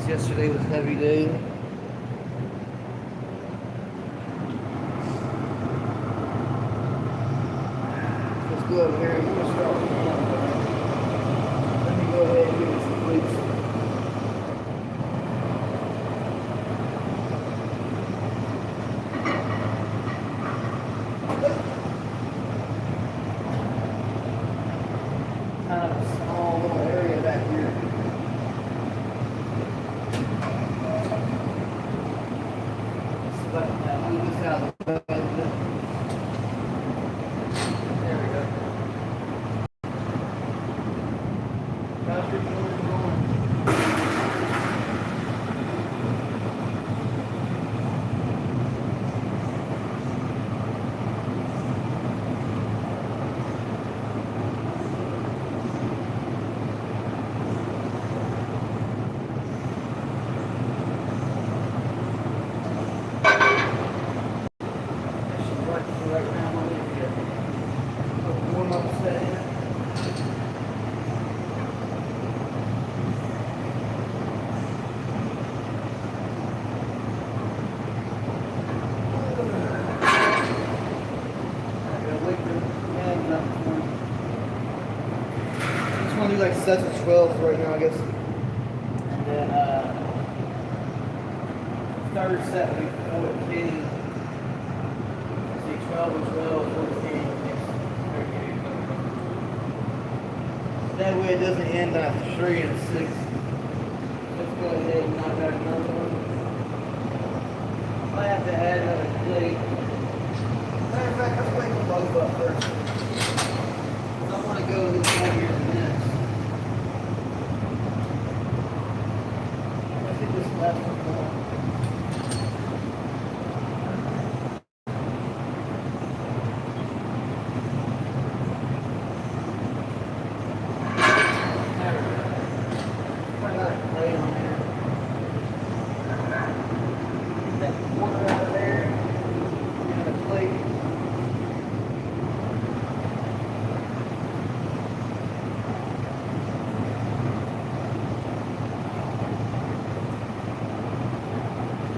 Yesterday was a heavy day. Let's go over here and start. Let me go ahead and give it some sleep. Kind of a small little area back here. Move this out of the way. There we go. How's your morning going? Right now, I'm going to warm up setting. Just want to do like sets of 12 right now, I guess. And then third set we 14. 12 and 12, 14. That way it doesn't end on 3 and 6. Let's go ahead and knock out another one. I have to add another plate. Matter of fact, let's wake them both up first. I want to go a little heavier than this. Let's get this last one going.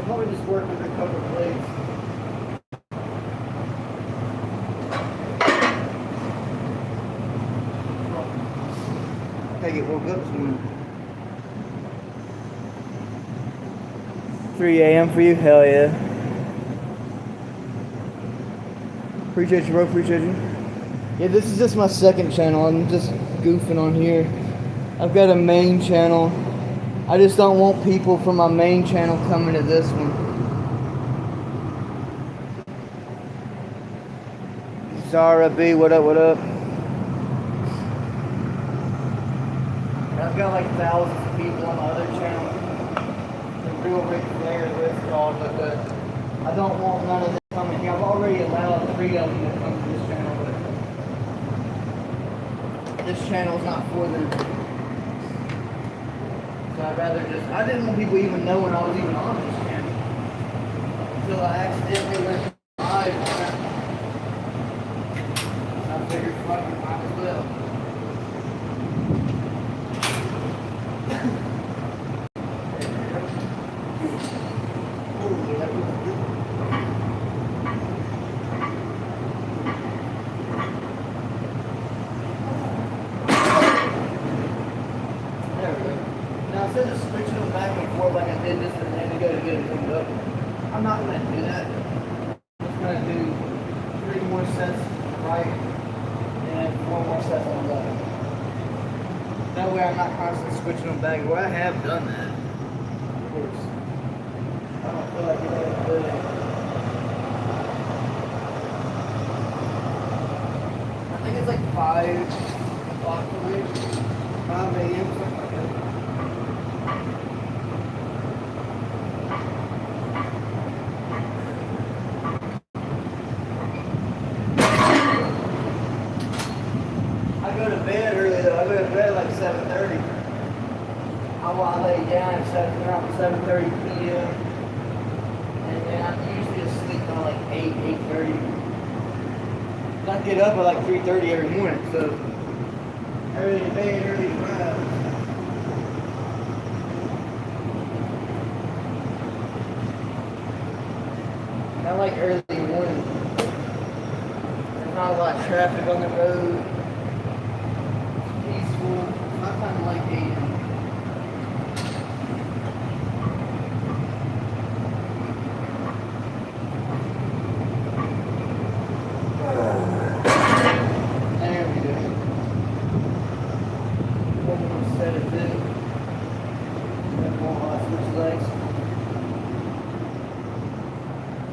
Probably just work with a couple of plates. I get woke up soon. 3 a.m. for you? Hell yeah. Appreciate you, bro. Appreciate you. Yeah, this is just my second channel. I'm just goofing on here. I've got a main channel. I just don't want people from my main channel coming to this one. Zara B, what up, what up? I've got like thousands of people on my other channel. The real Ric Flair, what's it called, but I don't want none of them coming here. I've already allowed 3 of them to come to this channel, but this channel is not for them. So I'd rather just, I didn't want people even knowing I was even on this channel until I accidentally went live on it. So I figured, fuck it, might as well. Instead of switching them back and forth like I did just a minute ago to get it cleaned up, I'm not going to do that. I'm just going to do 3 more sets right and 4 more sets on the left. That way I'm not constantly switching them back. Well, I have done that, of course. I don't feel like it ain't good. I think it's like 5 o'clock for me, 5 a.m. something like that. I go to bed early though. I go to bed like 7:30. I lay down at 7 around 7:30 p.m. And then I'm usually asleep by like 8:30. I get up at like 3:30 every morning, so early to bed, early to rise. I like early morning. There's not a lot of traffic on the road. It's peaceful. I kind of like 8 a.m. There we go. One more set of two. Then we'll switch legs.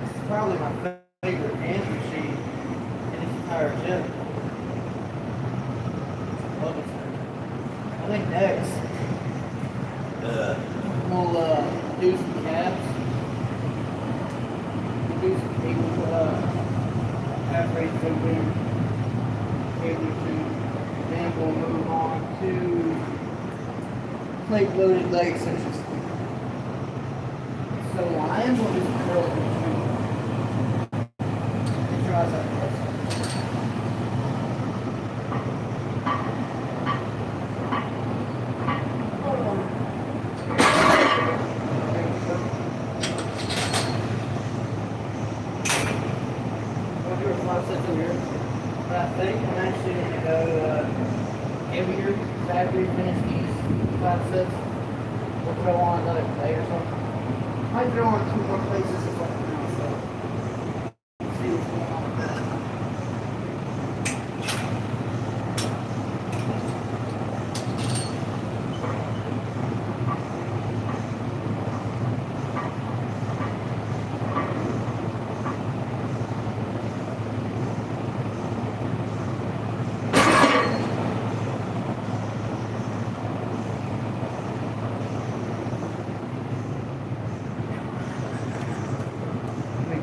This is probably my favorite hands machine in this entire gym. Love this thing. I think next we'll do some calves. We'll do some people half raises over there. Able to. Then we'll move on to plate loaded leg extensions. So I am going to do some curls and triceps. I'll do a 5 sets over here. But I think I'm actually going to go heavier after we finish these 5 sets. We'll throw on another plate or something. Might throw on 2 more places if I can. So see what's going on with that.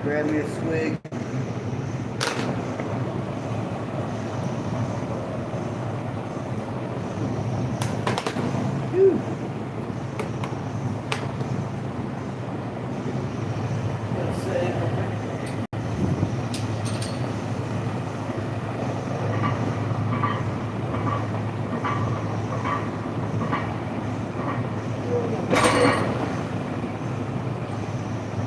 Grab me a swig. Whew. Let's see.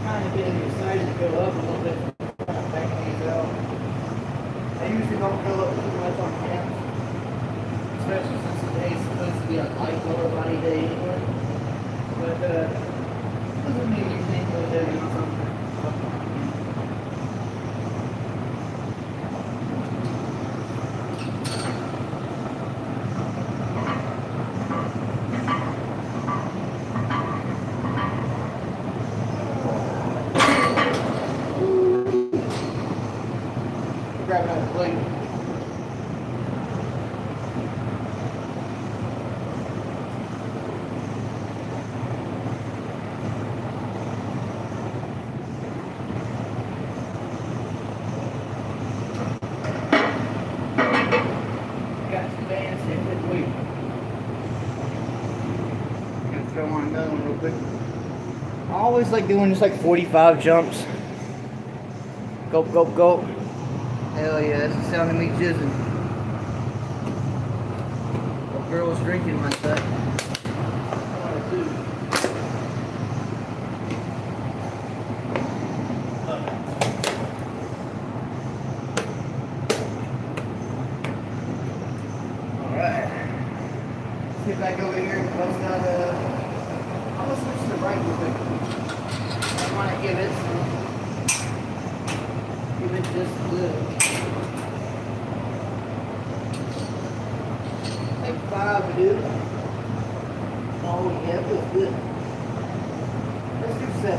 Kind of getting excited to go up a little bit. Back these out. I usually don't go up too much on camps, especially since today's supposed to be a light lower body day anyway. But doesn't mean you can't go there and something. Grab another plate. Got 2 bands in this week. Gonna throw on another one real quick. I always like doing just like 45 jumps. Go, go, go. Hell yeah, that's the sound of me jizzing. A girl's drinking like that. Alright. Let's get back over here and bust out I'm gonna switch to the right real quick. I want to give it just a little. Like 5 to do. Oh yeah, it feels good. Let's do 7.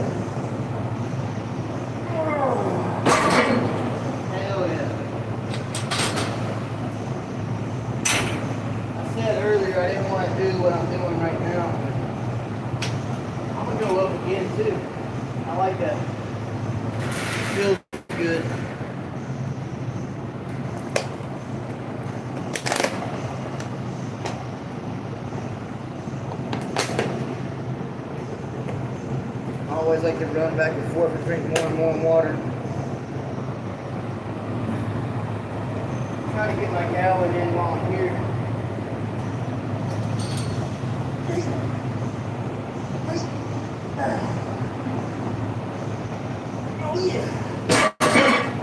Hell yeah. I said earlier I didn't want to do what I'm doing right now. I'm going to go up again too. I like that. Feels good. always like to run back and forth and drink more and more water. Try to get my gallon in while I'm here. Oh yeah.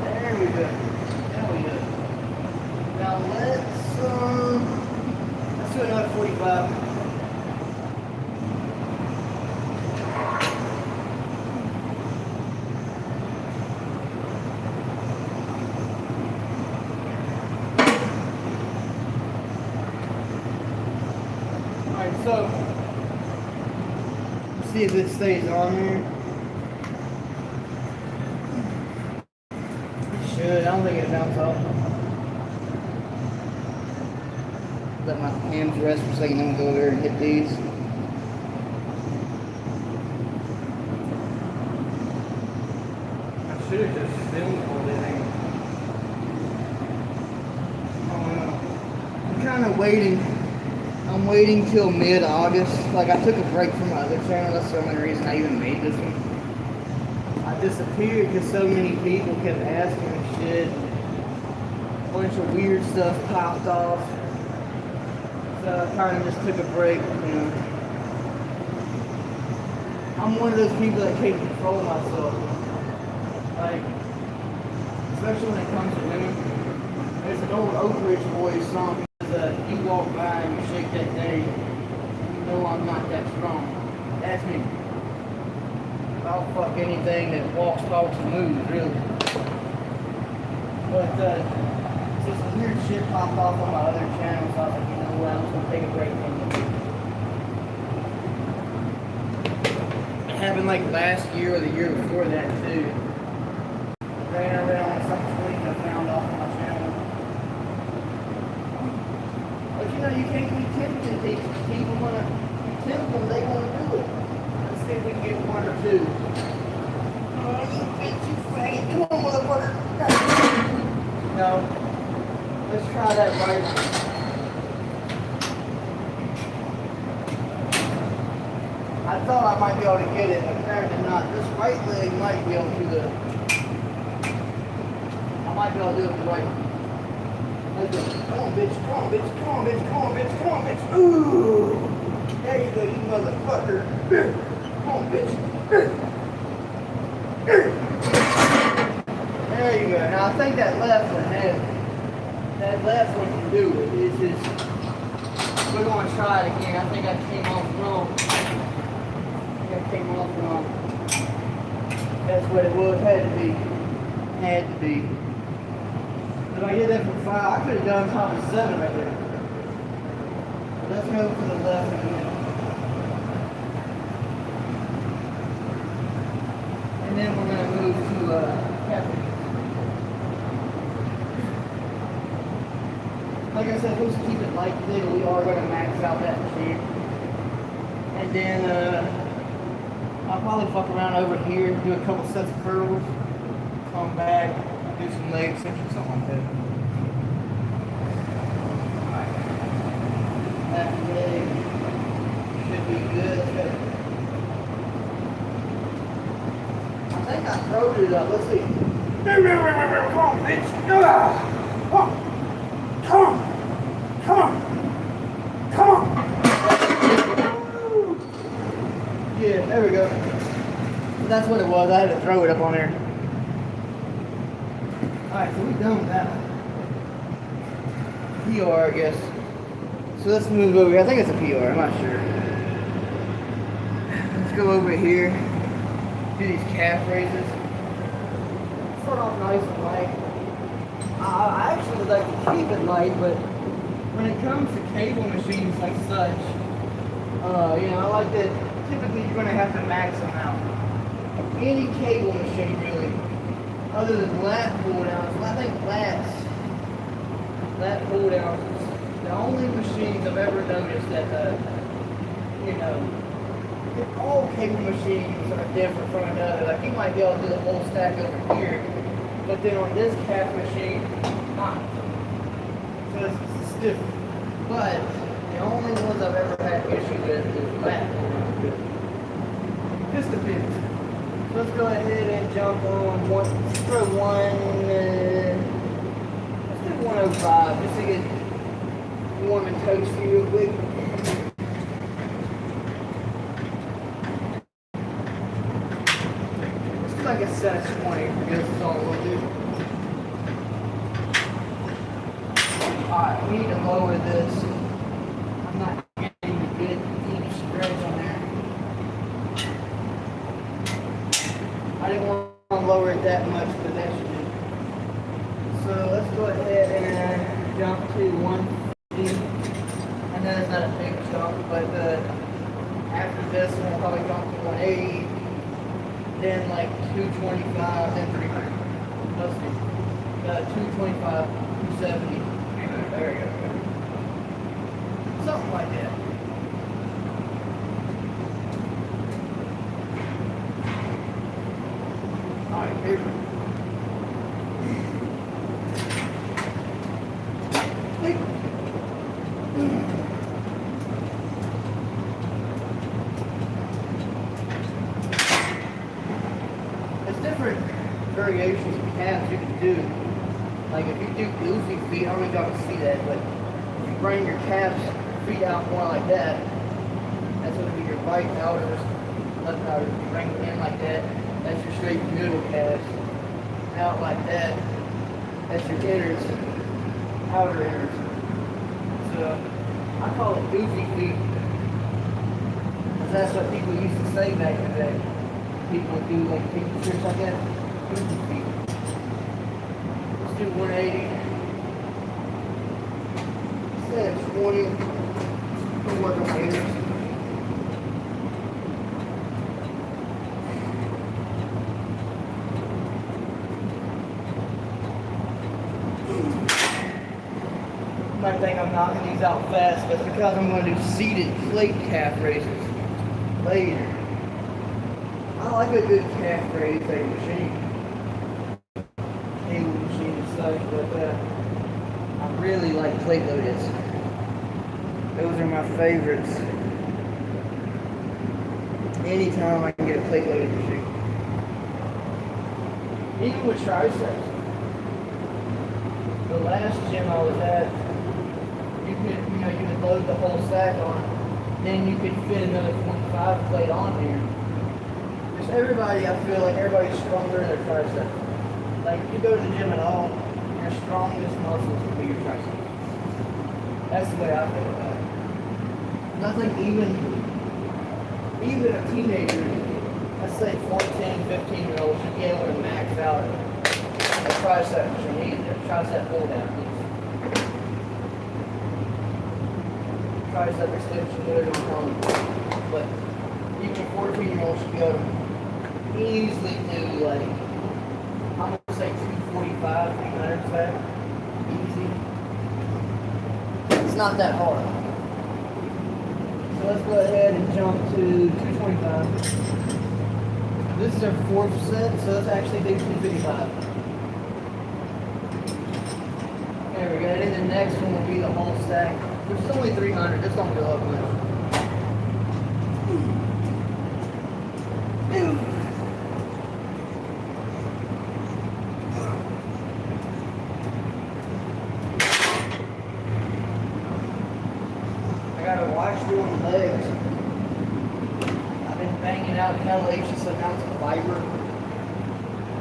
There we go. There we go. Now let's do another 45. Alright, so see if it stays on here. I don't think it bounced off. Let my hands rest for a second, then we'll go over there and hit these. I should have just filmed all this thing. I'm kind of waiting. I'm waiting till mid-August. Like, I took a break from my other channel. That's the only reason I even made this one. I disappeared because so many people kept asking me shit. A bunch of weird stuff popped off. So I kind of just took a break, you know. I'm one of those people that can't control myself. Like, especially when it comes to women. There's an old Oak Ridge Boys song that you walk by and you shake that day, you know I'm not that strong. That's me. I'll fuck anything that walks, talks, and moves, really. But, so some weird shit popped off on my other channel, so I was like, you know what, I'm just gonna take a break from it. It happened like last year or the year before that, too. Ran around with some tweet I found off on my channel. But you know, you can't be tempting people. People wanna tempt them, they wanna do it. Let's see if we can get one or two. Oh, you bitch, you faggot. Come on, motherfucker. No. Let's try that right one. I thought I might be able to get it, but apparently not. This right leg might be able to do the... I might be able to do it with the right one. Let's do it. Come on, bitch. Come on, bitch. Come on, bitch. Come on, bitch. Come on, bitch. Ooh. There you go, you motherfucker. Come on, bitch. There you go. Now I think that left one has it. That left one can do it. It's just, we're going to try it again. I think I came off wrong. That's what it was. Had to be. Had to be. If I get that for 5, I could have done top of 7 right there. Let's go for the left again. And then we're going to move to Catholic. Like I said, let's keep it light today, but we are going to max out that machine. And then I'll probably fuck around over here, do a couple sets of curls, come back, do some leg extensions, something like that. Alright. That leg should be good. Let's go. I think I throwed it up. Let's see. Come on, bitch. Come on. Come on. Come on. Come on. Yeah, there we go. That's what it was. I had to throw it up on there. Alright, so we're done with that one. PR, I guess. So let's move over here. I think it's a PR, I'm not sure. Let's go over here. Do these calf raises. Start off nice and light. I actually would like to keep it light, but when it comes to cable machines like such, you know, I like that typically you're going to have to max them out. Any cable machine, really, other than lat pull downs. I think lat pull downs is the only machines I've ever noticed that, you know, all cable machines are different from another. Like, you might be able to do the whole stack over here, but then on this calf machine, not. So it's different. But the only ones I've ever had issue with is lat pull downs. Just depends. Let's go ahead and jump on one. Let's throw one. Let's do 105 just to get warm and toasty real quick. Let's do like a set of 20 because it's all we'll do. Alright, we need to lower this. I'm not getting a good deep stretch on there. I didn't want to lower it that much for the next one. So let's go ahead and jump to 150. I know it's not a big jump, but after this we'll probably jump to 180, then like 225, then 300. Let's see. 225, 270. There we go. Something like that. Alright, here. There's different variations of calves you can do. Like if you do goofy feet, I don't know if y'all can see that, but if you bring your calves feet out more like that, that's going to be your right outers, left outers. If you bring them in like that, that's your straight middle calves. Out like that, that's your inners, outer inners. So I call it goofy feet, because that's what people used to say back in the day. People would do like feet tricks like that, goofy feet. Let's do 180. Set 20. We'll work on inners. You might think I'm knocking these out fast, but it's because I'm going to do seated plate calf raises later. I like a good calf raise machine. Cable machine and such, but I really like plate loaders. Those are my favorites. Anytime I can get a plate loaded machine. Even with triceps. The last gym I was at, you could load the whole stack on, then you could fit another 45 plate on here. Just everybody, I feel like everybody's stronger in their triceps. Like if you go to the gym at all, your strongest muscles will be your triceps. That's the way I feel about it. And I think even a teenager, let's say 14, 15-year-old should be able to max out a tricep machine, a tricep pull down. Tricep extension, whatever you want to call it. But even a 14-year-old should be able to easily do like, I'm going to say 245, 300 back. Easy. It's not that hard. So let's go ahead and jump to 225. This is our fourth set, so let's actually do 255. There we go. And then the next one will be the whole stack. Which is only 300. This don't go up much. I gotta watch doing legs. I've been banging out hellacious amounts of fiber.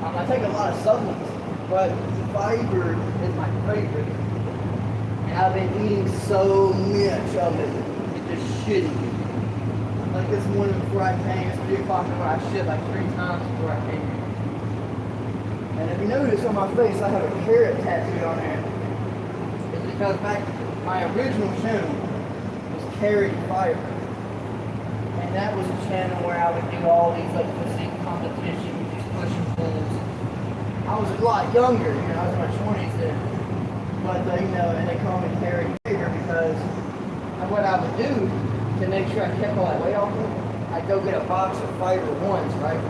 I take a lot of supplements, but fiber is my favorite. And I've been eating so much of it. It's just shitty. Like this morning before I came, it's 3 o'clock and I shit like 3 times before I came here. And if you notice on my face, I have a carrot tattooed on there. It's because back my original channel was Carrot Fiber. And that was a channel where I would do all these like physique competitions, these push and pulls. I was a lot younger, I was in my 20s then. But and they call me Carrot Fiber because what I would do to make sure I kept all that weight off of it, I'd go get a box of Fiber Ones, right?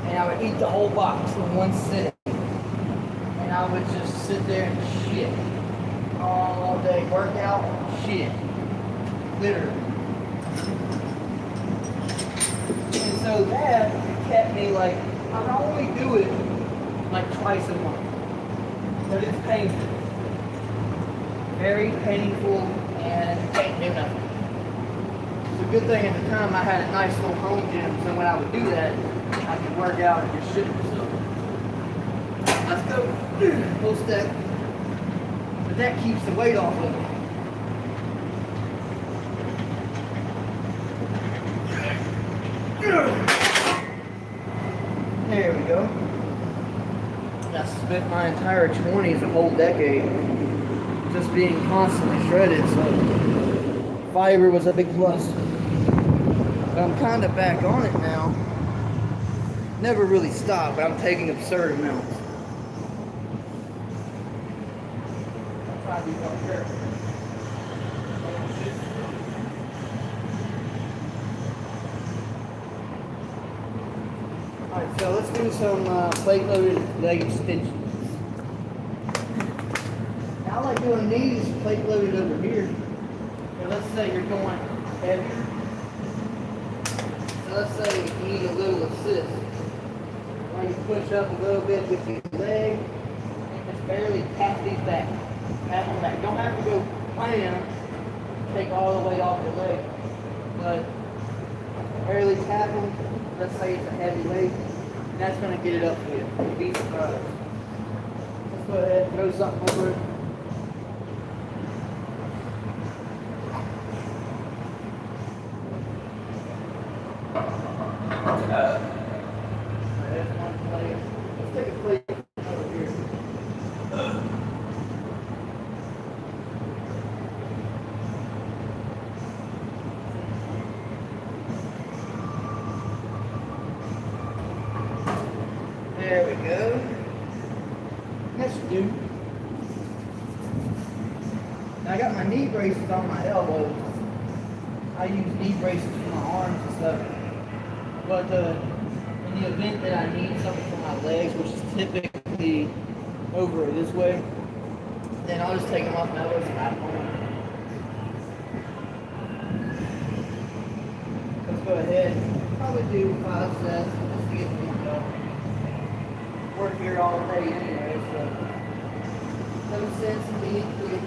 And I would eat the whole box in one sitting. And I would just sit there and shit. All day. Workout, shit. Literally. And so that kept me like I would only do it like twice a month. But it's painful. Very painful, and you can't do nothing. It's a good thing at the time I had a nice little home gym, so when I would do that, I could work out and just shit myself. Let's go. Full step. But that keeps the weight off of it. There we go. I spent my entire 20s, a whole decade, just being constantly shredded, so fiber was a big plus. But I'm kind of back on it now. Never really stopped, but I'm taking absurd amounts. I'll try to be more careful. Alright, so let's do some plate-loaded leg extensions. Now I like doing these plate-loaded over here. So let's say you're going heavier. So let's say you need a little assist. Or you push up a little bit with your leg and just barely tap these back. Tap them back. You don't have to go plan, take all the weight off your leg. But barely tap them. Let's say it's a heavy weight. And that's going to get it up for you. You'd be surprised. Let's go ahead and throw something over it. Let's take a plate over here. There we go. That should do. Now I got my knee braces on my elbows. I use knee braces for my arms and stuff. But in the event that I need something for my legs, which is typically over this way, then I'll just take them off my elbows and wrap them on. Let's go ahead. Probably do 5 sets just to get the warmed up. Work here all day anyway, so no sense in being quick.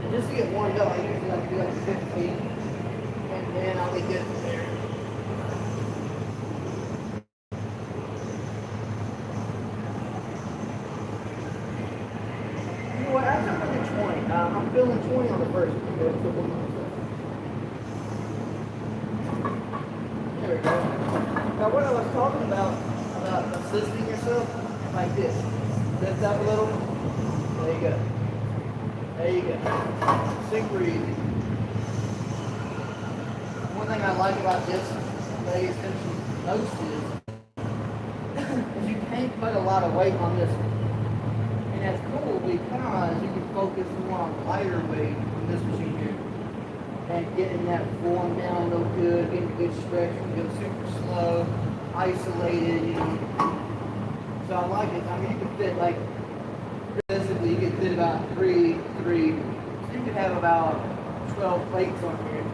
And just to get warmed up, I usually like to do like 15, and then I'll be good from there. You know what? I jump into 20. I'm feeling 20 on the first one. There we go. Now what I was talking about assisting yourself, like this. Lift up a little. There you go. There you go. Super easy. One thing I like about this leg extension most is you can't put a lot of weight on this one. And that's cool because you can focus more on lighter weight on this machine here. And getting that form down real good, getting good stretch, go super slow, isolated. So I like it. I mean, you can fit like, basically you can fit about three. So you can have about 12 plates on here,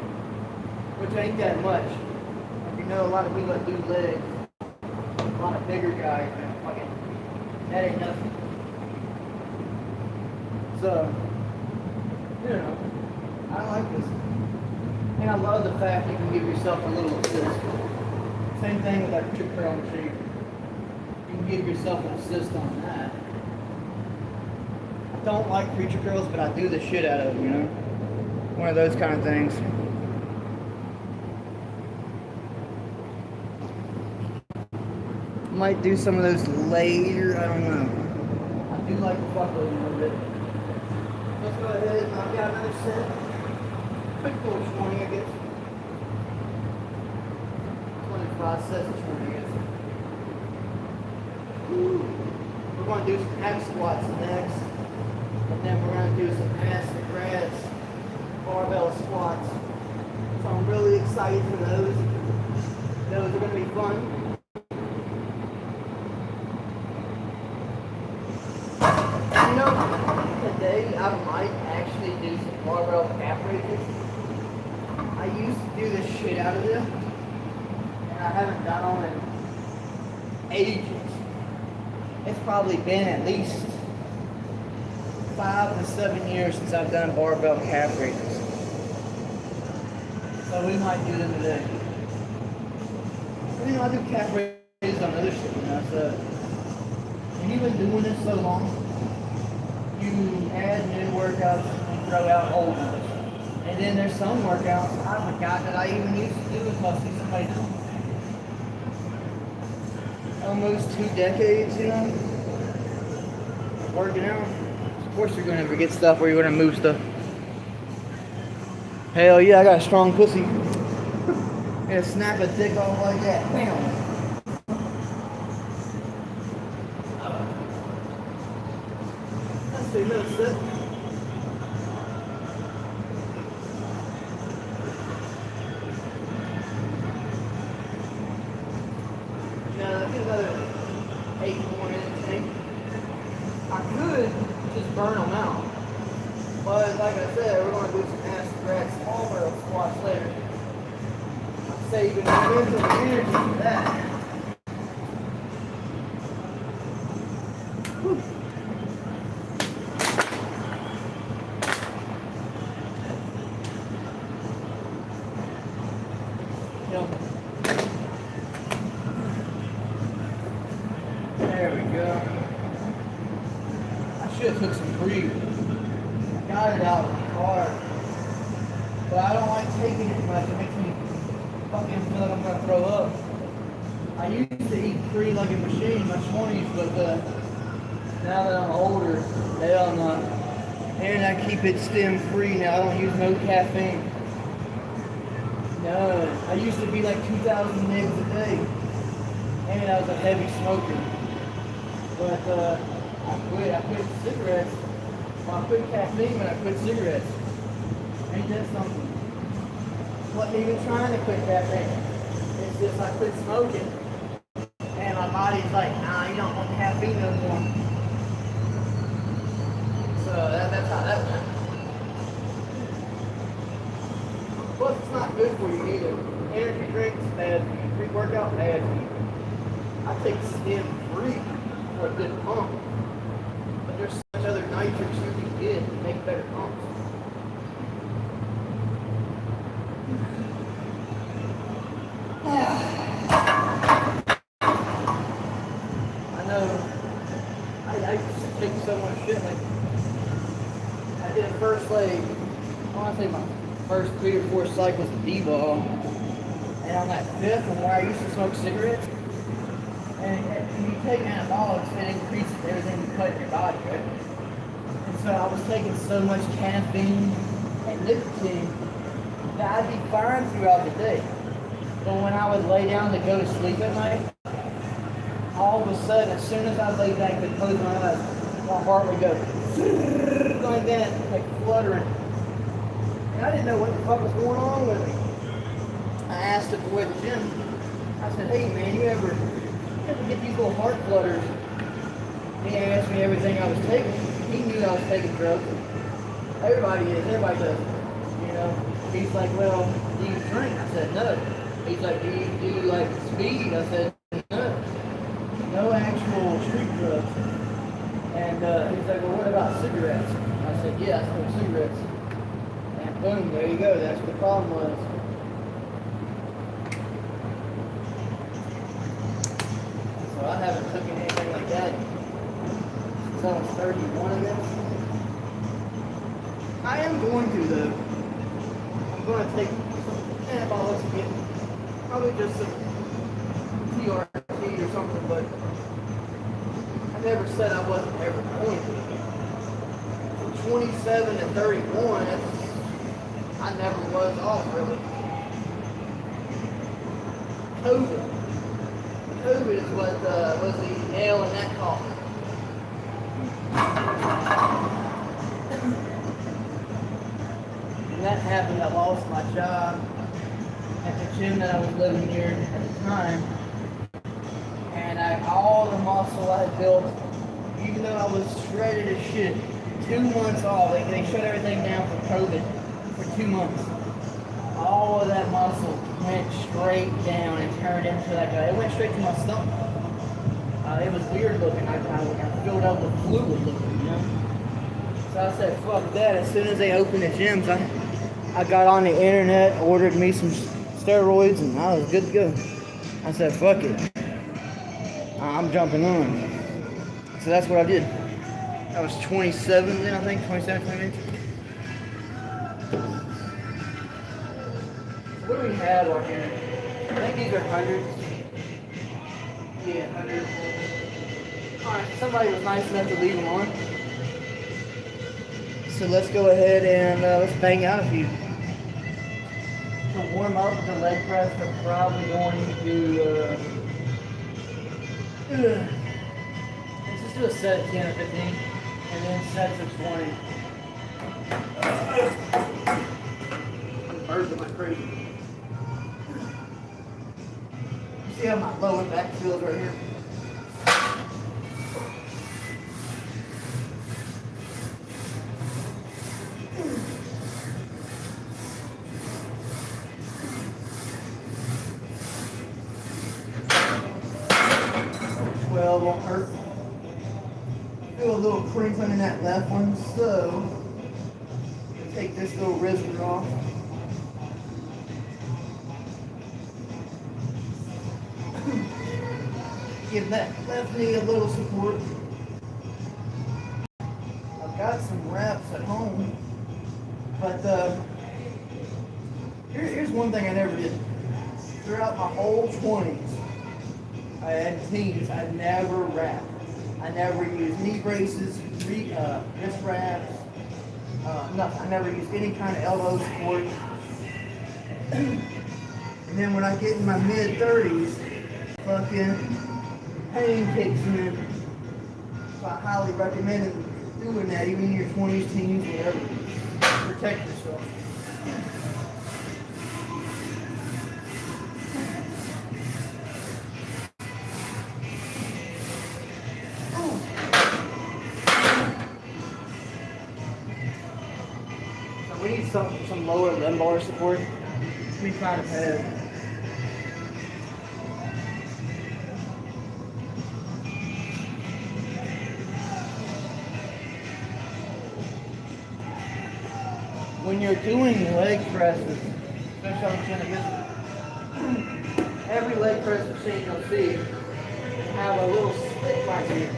which ain't that much. Like, you know, a lot of people that do legs, a lot of bigger guys, man, fucking, that ain't nothing. So, you know, I like this. And I love the fact you can give yourself a little assist. Same thing with our trick curl machine. You can give yourself an assist on that. I don't like preacher curls, but I do the shit out of them, you know? One of those kind of things. Might do some of those later, I don't know. I do like to fuck with them a little bit. Let's go ahead and I've got another set. Quick little 20, I guess. 25 sets of 20, I guess. Woo. We're going to do some hack squats next. And then we're going to do some ass and grass barbell squats. So I'm really excited for those. Those are going to be fun. You know, today I might actually do some barbell calf raises. I used to do the shit out of this, I haven't done them in ages. It's probably been at least 5 to 7 years since I've done barbell calf raises. So we might do them today. I do calf raises on other shit, so when you've been doing this so long, you add new workouts and throw out old ones. And then there's some workouts I forgot that I even used to do until I see somebody do. Almost 2 decades, working out. Of course you're gonna forget stuff or you're gonna move stuff. Hell yeah, I got a strong pussy. Gonna snap a dick off like that. Bam. Let's see, little sit. Now, I get another 8 more minutes, I think. I could just burn them out. But like I said, we're going to do some ass squats, small squats later. I'm saving mental energy for that. Whew. There we go. I should have took some breathe. Got it out of the car. But I don't like taking it much. It makes me fucking feel like I'm gonna throw up. I used to eat free like a machine in my 20s, but now that I'm older, hell no. And I keep it stem free now. I don't use no caffeine. No. I used to be like 2,000 mgs a day. And I was a heavy smoker. But I quit cigarettes. Well, I quit caffeine, but I quit cigarettes. Ain't that something? Wasn't even trying to quit caffeine. It's just I quit smoking, and my body's like, nah, you don't want caffeine no more. So that's how that went. Plus, it's not good for you either. Energy drinks, bad for you. Pre-workout, bad for you. I take stem free for a good pump. But there's so much other nitrics you can get to make better pumps. I know. I used to take so much shit. Like, I did a first leg, I want to say my first 3 or 4 cycles of D-ball. And on that 5th one where I used to smoke cigarettes, and when you take anabolics, it increases everything you put in your body, right? And so I was taking so much caffeine and nicotine that I'd be fine throughout the day. But when I would lay down to go to sleep at night, all of a sudden, as soon as I lay back and close my eyes, my heart would go like that, like fluttering. And I didn't know what the fuck was going on with me. I asked the boy at the gym, I said, hey man, you ever get these little heart flutters? He asked me everything I was taking. He knew I was taking drugs. Everybody does, He's like, well, do you drink? I said, no. He's like, do you like speed? I said, no. No actual street drugs. And he's like, well, what about cigarettes? I said, yeah, I smoke cigarettes. And boom, there you go. That's what the problem was. So I haven't taken anything like that since I was 31 of this. I am going to, though. I'm going to take some anabolics again. Probably just some TRT or something, but I never said I wasn't ever going to. From 27 to 31, I never was off, really. COVID is what was the nail in that coffin. When that happened, I lost my job at the gym that I was living near at the time. And all the muscle I had built, even though I was shredded as shit, 2 months off, they shut everything down for COVID for 2 months. all of that muscle went straight down and turned into that guy. It went straight to my stomach. It was weird looking. I filled up with fluid looking, you know? So I said, fuck that. As soon as they opened the gyms, I got on the internet, ordered me some steroids, and I was good to go. I said, fuck it. I'm jumping on. So that's what I did. I was 27 then, I think, 27, 28. What do we have on here? I think these are hundreds. Yeah, hundreds. Alright, somebody was nice enough to leave them on. So let's go ahead and let's bang out a few. To warm up the leg press, we're probably going to do, let's just do a set of 10 or 15, and then sets of 20. I'm burping like crazy. See how my lower back feels right here? Won't hurt. Feel a little crinkling in that left one, so take this little wristlet off. Give that left knee a little support. I've got some reps at home, but here's one thing I never did. Throughout my whole 20s, and teens, I never wrapped. I never used knee braces, wrist wraps, nothing. I never used any kind of elbow support. And then when I get in my mid-30s, fucking pain kicks in. So I highly recommend doing that, even in your 20s, teens, whatever. Protect yourself. We need some lower lumbar support. Let me find a pad. When you're doing leg presses, especially on the chin, every leg press machine you'll see have a little slit right here,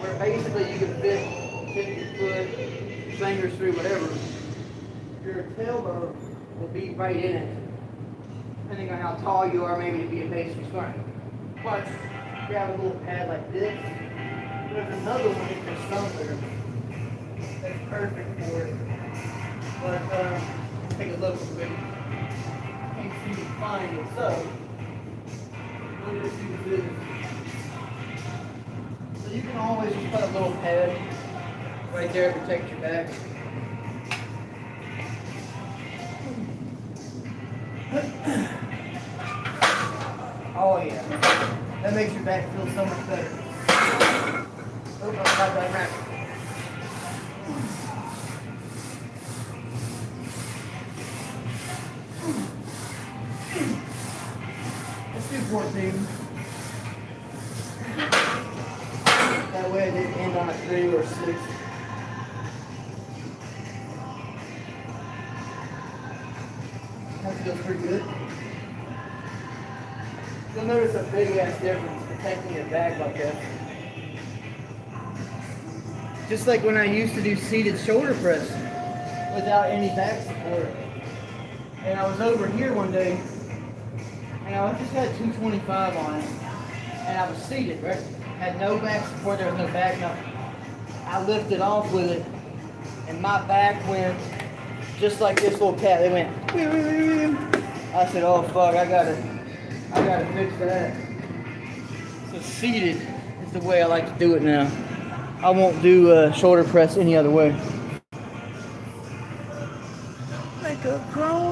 where basically you can fit your foot, fingers through, whatever. Your tailbone will be right in it, depending on how tall you are, maybe to be a basic start. But grab a little pad like this. There's another one in your stomach that's perfect for it. But take a look real quick. Can't seem to find it, so we'll just use this. So you can always just put a little pad right there to protect your back. Oh yeah, that makes your back feel so much better. Oh, I got that right. Let's do 14. That way I didn't end on a 3 or a 6. That feels pretty good. You'll notice a big ass difference protecting your back like that. Just like when I used to do seated shoulder press without any back support. And I was over here one day and I just had 225 on it. And I was seated, right? Had no back support, there was no back, nothing. I lifted off with it and my back went just like this little cat. They went. I said, oh fuck, I gotta fix that. So seated is the way I like to do it now. I won't do shoulder press any other way. Like a grown